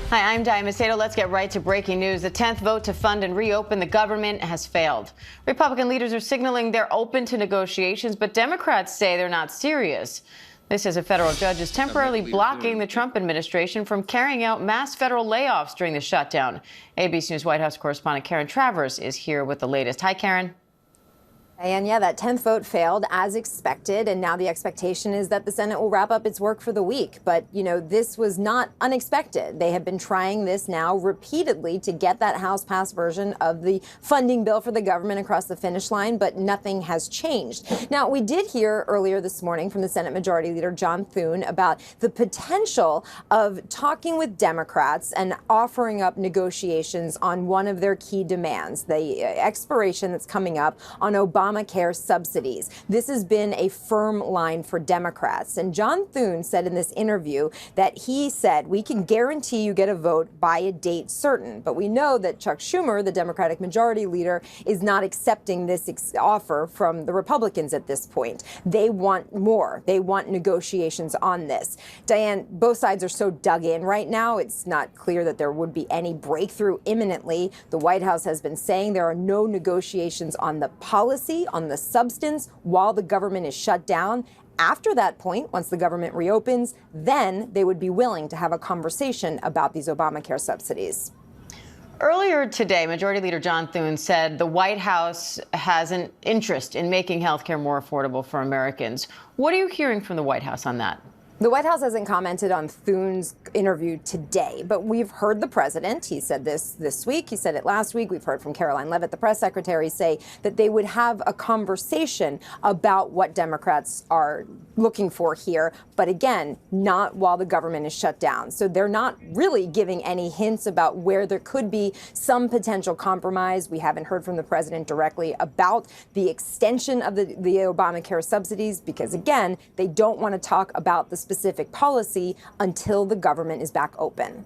Hi, I'm Diane Masto. Let's get right to breaking news. The 10th vote to fund and reopen the government has failed. Republican leaders are signaling they're open to negotiations, but Democrats say they're not serious. This as a federal judge is temporarily blocking the Trump administration from carrying out mass federal layoffs during the shutdown. ABC News White House correspondent Karen Travers is here with the latest. Hi, Karen. And yeah, that 10th vote failed as expected, and now the expectation is that the Senate will wrap up its work for the week. But, you know, this was not unexpected. They have been trying this now repeatedly to get that House-passed version of the funding bill for the government across the finish line, but nothing has changed. Now, we did hear earlier this morning from the Senate Majority Leader John Thune about the potential of talking with Democrats and offering up negotiations on one of their key demands, the expiration that's coming up on Obamacare subsidies. This has been a firm line for Democrats. And John Thune said in this interview that he said, we can guarantee you get a vote by a date certain. But we know that Chuck Schumer, the Democratic Majority Leader, is not accepting this offer from the Republicans at this point. They want more. They want negotiations on this. Diane, both sides are so dug in right now. It's not clear that there would be any breakthrough imminently. The White House has been saying there are no negotiations on the policy, on the substance, while the government is shut down. After that point, once the government reopens, then they would be willing to have a conversation about these Obamacare subsidies. Earlier today, Majority Leader John Thune said the White House has an interest in making health care more affordable for Americans. What are you hearing from the White House on that? The White House hasn't commented on Thune's interview today, but we've heard the president. He said this week. He said it last week. We've heard from Caroline Leavitt, the press secretary, say that they would have a conversation about what Democrats are looking for here. But again, not while the government is shut down. So they're not really giving any hints about where there could be some potential compromise. We haven't heard from the president directly about the extension of the Obamacare subsidies because, again, they don't want to talk about the specific policy until the government is back open.